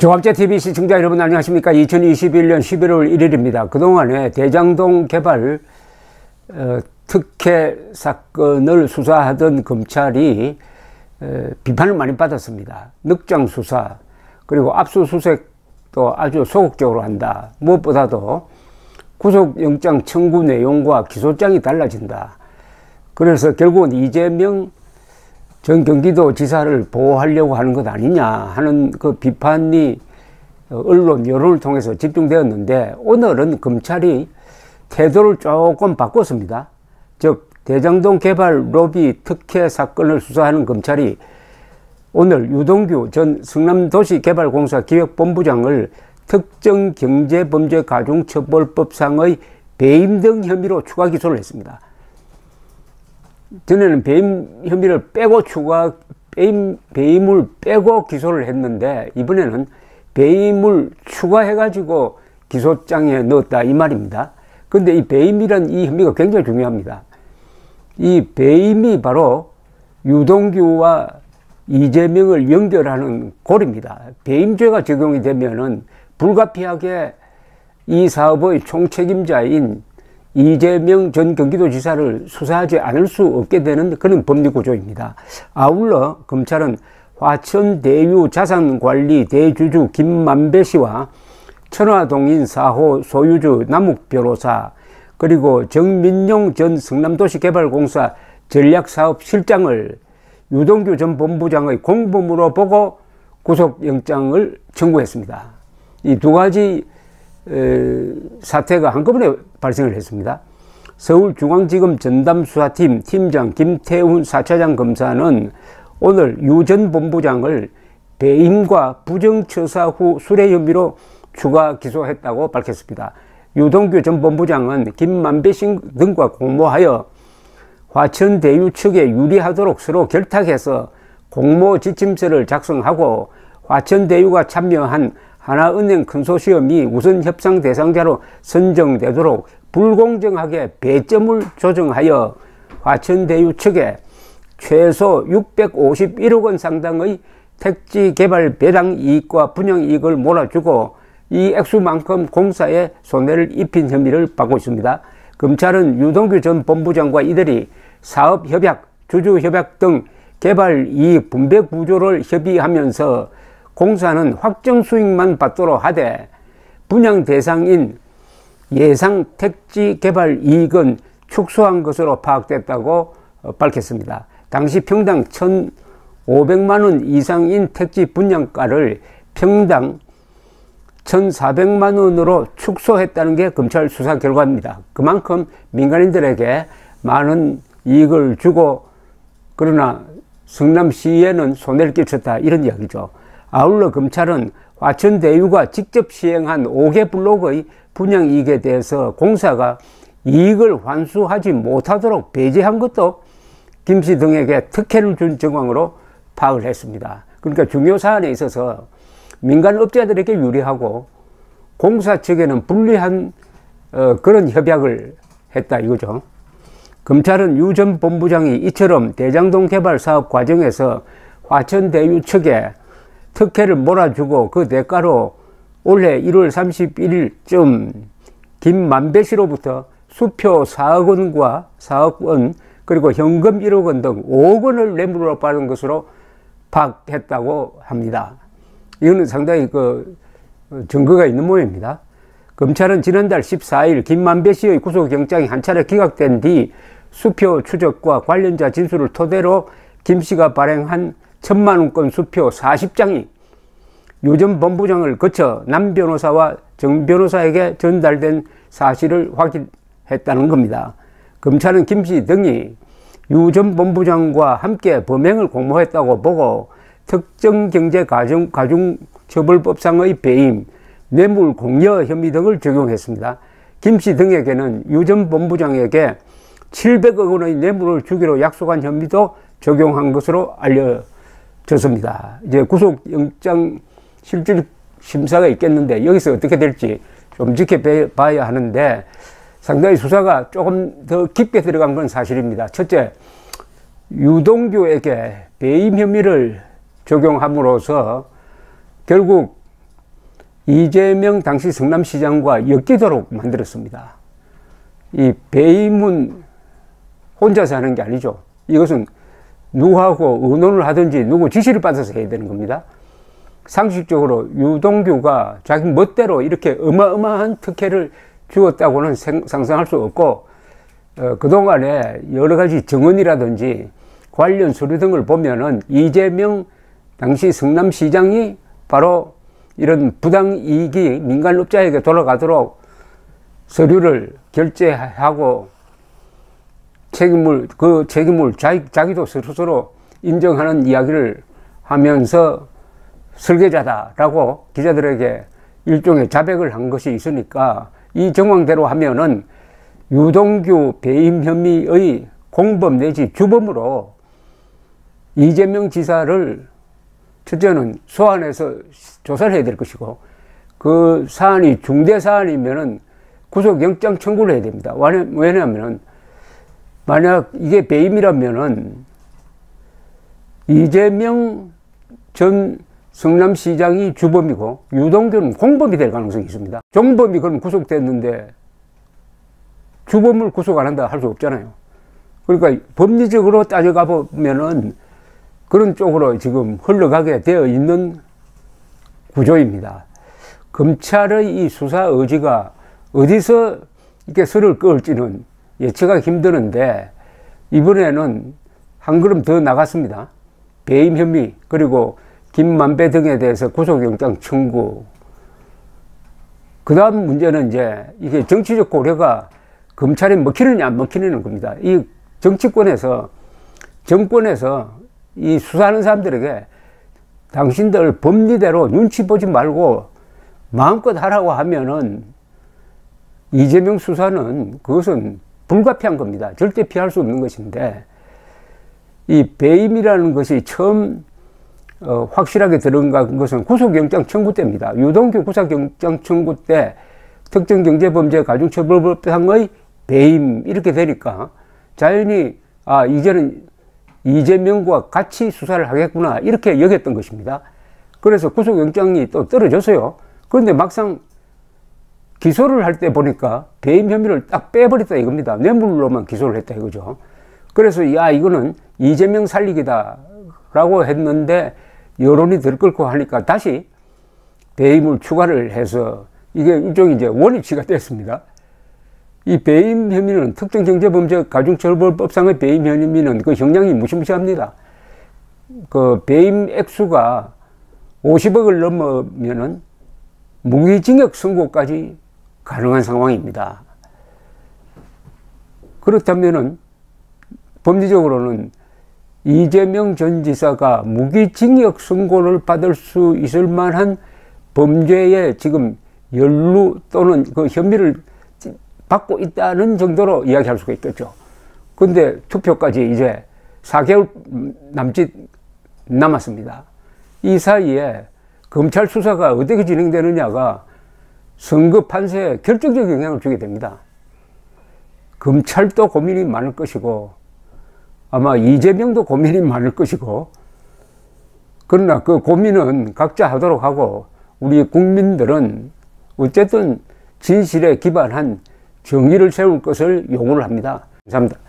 조합제TV 시청자 여러분 안녕하십니까. 2021년 11월 1일입니다. 그동안에 대장동 개발 특혜 사건을 수사하던 검찰이 비판을 많이 받았습니다. 늑장 수사 그리고 압수수색도 아주 소극적으로 한다. 무엇보다도 구속영장 청구 내용과 기소장이 달라진다. 그래서 결국은 이재명 전 경기도지사를 보호하려고 하는 것 아니냐 하는 그 비판이 언론 여론을 통해서 집중되었는데, 오늘은 검찰이 태도를 조금 바꿨습니다. 즉 대장동 개발 로비 특혜 사건을 수사하는 검찰이 오늘 유동규 전 성남도시개발공사 기획본부장을 특정경제범죄가중처벌법상의 배임 등 혐의로 추가 기소를 했습니다. 전에는 배임 혐의를 빼고 배임을 빼고 기소를 했는데, 이번에는 배임을 추가해가지고 기소장에 넣었다 이 말입니다. 근데 이 배임이란 이 혐의가 굉장히 중요합니다. 이 배임이 바로 유동규와 이재명을 연결하는 고리입니다. 배임죄가 적용이 되면은 불가피하게 이 사업의 총책임자인 이재명 전 경기도지사를 수사하지 않을 수 없게 되는 그런 법리구조입니다. 아울러 검찰은 화천대유 자산관리 대주주 김만배 씨와 천화동인 4호 소유주 남욱 변호사, 그리고 정민용 전 성남도시개발공사 전략사업실장을 유동규 전 본부장의 공범으로 보고 구속영장을 청구했습니다. 이 두 가지 사태가 한꺼번에 발생을 했습니다. 서울중앙지검 전담수사팀 팀장 김태훈 4차장 검사는 오늘 유 전 본부장을 배임과 부정처사 후 수뢰 혐의로 추가 기소했다고 밝혔습니다. 유동규 전 본부장은 김만배 씨 등과 공모하여 화천대유 측에 유리하도록 서로 결탁해서 공모 지침서를 작성하고 화천대유가 참여한 하나은행 컨소시엄이 우선 협상 대상자로 선정되도록 불공정하게 배점을 조정하여 화천대유 측에 최소 651억 원 상당의 택지 개발 배당 이익과 분양 이익을 몰아주고 이 액수만큼 공사에 손해를 입힌 혐의를 받고 있습니다. 검찰은 유동규 전 본부장과 이들이 사업협약, 주주협약 등 개발 이익 분배 구조를 협의하면서 공사는 확정 수익만 받도록 하되 분양 대상인 예상 택지 개발 이익은 축소한 것으로 파악됐다고 밝혔습니다. 당시 평당 1,500만 원 이상인 택지 분양가를 평당 1,400만 원으로 축소했다는 게 검찰 수사 결과입니다. 그만큼 민간인들에게 많은 이익을 주고 그러나 성남시에는 손해를 끼쳤다, 이런 이야기죠. 아울러 검찰은 화천대유가 직접 시행한 5개 블록의 분양이익에 대해서 공사가 이익을 환수하지 못하도록 배제한 것도 김씨 등에게 특혜를 준 정황으로 파악을 했습니다. 그러니까 중요 사안에 있어서 민간 업자들에게 유리하고 공사 측에는 불리한 그런 협약을 했다 이거죠. 검찰은 유 전 본부장이 이처럼 대장동 개발 사업 과정에서 화천대유 측에 특혜를 몰아주고 그 대가로 올해 1월 31일쯤 김만배 씨로부터 수표 4억 원 그리고 현금 1억 원 등 5억 원을 뇌물로 받은 것으로 파악했다고 합니다. 이거는 상당히 증거가 있는 모양입니다. 검찰은 지난달 14일 김만배 씨의 구속영장이 한 차례 기각된 뒤 수표 추적과 관련자 진술을 토대로 김 씨가 발행한 1,000만 원권 수표 40장이 유 전 본부장을 거쳐 남 변호사와 정 변호사에게 전달된 사실을 확인했다는 겁니다. 검찰은 김 씨 등이 유 전 본부장과 함께 범행을 공모했다고 보고 특정경제가중처벌법상의 배임, 뇌물 공여 혐의 등을 적용했습니다. 김 씨 등에게는 유 전 본부장에게 700억 원의 뇌물을 주기로 약속한 혐의도 적용한 것으로 알려졌습니다. 이제 구속영장 실질 심사가 있겠는데 여기서 어떻게 될지 좀 지켜봐야 하는데, 상당히 수사가 조금 더 깊게 들어간 건 사실입니다. 첫째, 유동규에게 배임 혐의를 적용함으로써 결국 이재명 당시 성남시장과 엮이도록 만들었습니다. 이 배임은 혼자서 하는 게 아니죠. 이것은 누구하고 의논을 하든지 누구 지시를 받아서 해야 되는 겁니다. 상식적으로 유동규가 자기 멋대로 이렇게 어마어마한 특혜를 주었다고는 상상할 수 없고, 그동안에 여러 가지 정언이라든지 관련 서류 등을 보면은 이재명 당시 성남시장이 바로 이런 부당이익이 민간업자에게 돌아가도록 서류를 결제하고 그 책임을 자기도 스스로 인정하는 이야기를 하면서 설계자다라고 기자들에게 일종의 자백을 한 것이 있으니까, 이 정황대로 하면은 유동규 배임 혐의의 공범 내지 주범으로 이재명 지사를 첫째는 소환해서 조사를 해야 될 것이고, 그 사안이 중대 사안이면은 구속영장 청구를 해야 됩니다. 왜냐하면은 만약 이게 배임이라면은 이재명 전 성남시장이 주범이고 유동규는 공범이 될 가능성이 있습니다. 종범이 그럼 구속됐는데 주범을 구속 안 한다 할 수 없잖아요. 그러니까 법리적으로 따져가 보면은 그런 쪽으로 지금 흘러가게 되어 있는 구조입니다. 검찰의 이 수사 의지가 어디서 이렇게 선을 그을지는 예측하기 힘드는데, 이번에는 한 걸음 더 나갔습니다. 배임 혐의, 그리고 김만배 등에 대해서 구속영장 청구. 그 다음 문제는 이제 이게 정치적 고려가 검찰에 먹히느냐 안 먹히느냐는 겁니다. 이 정치권에서, 정권에서 이 수사하는 사람들에게 당신들 법리대로 눈치 보지 말고 마음껏 하라고 하면은 이재명 수사는 그것은 불가피한 겁니다. 절대 피할 수 없는 것인데, 이 배임이라는 것이 처음 확실하게 들어간 것은 구속영장 청구 때입니다. 유동규 구속영장 청구 때 특정경제범죄가중처벌법상의 배임 이렇게 되니까 자연히 이제는 이재명과 같이 수사를 하겠구나 이렇게 여겼던 것입니다. 그래서 구속영장이 또 떨어졌어요. 그런데 막상 기소를 할 때 보니까 배임 혐의를 딱 빼버렸다 이겁니다. 뇌물로만 기소를 했다 이거죠. 그래서 이거는 이재명 살리기다 라고 했는데 여론이 들끓고 하니까 다시 배임을 추가를 해서 이게 일종의 이제 원위치가 됐습니다. 이 배임 혐의는 특정경제범죄가중처벌법상의 배임 혐의는 그 형량이 무시무시합니다. 그 배임 액수가 50억을 넘으면은 무기징역 선고까지 가능한 상황입니다. 그렇다면은 법리적으로는 이재명 전 지사가 무기징역 선고를 받을 수 있을 만한 범죄에 지금 연루 또는 그 혐의를 받고 있다는 정도로 이야기할 수가 있겠죠. 근데 투표까지 이제 4개월 남짓 남았습니다. 이 사이에 검찰 수사가 어떻게 진행되느냐가 선거 판세에 결정적인 영향을 주게 됩니다. 검찰도 고민이 많을 것이고 아마 이재명도 고민이 많을 것이고, 그러나 그 고민은 각자 하도록 하고 우리 국민들은 어쨌든 진실에 기반한 정의를 세울 것을 요구를 합니다. 감사합니다.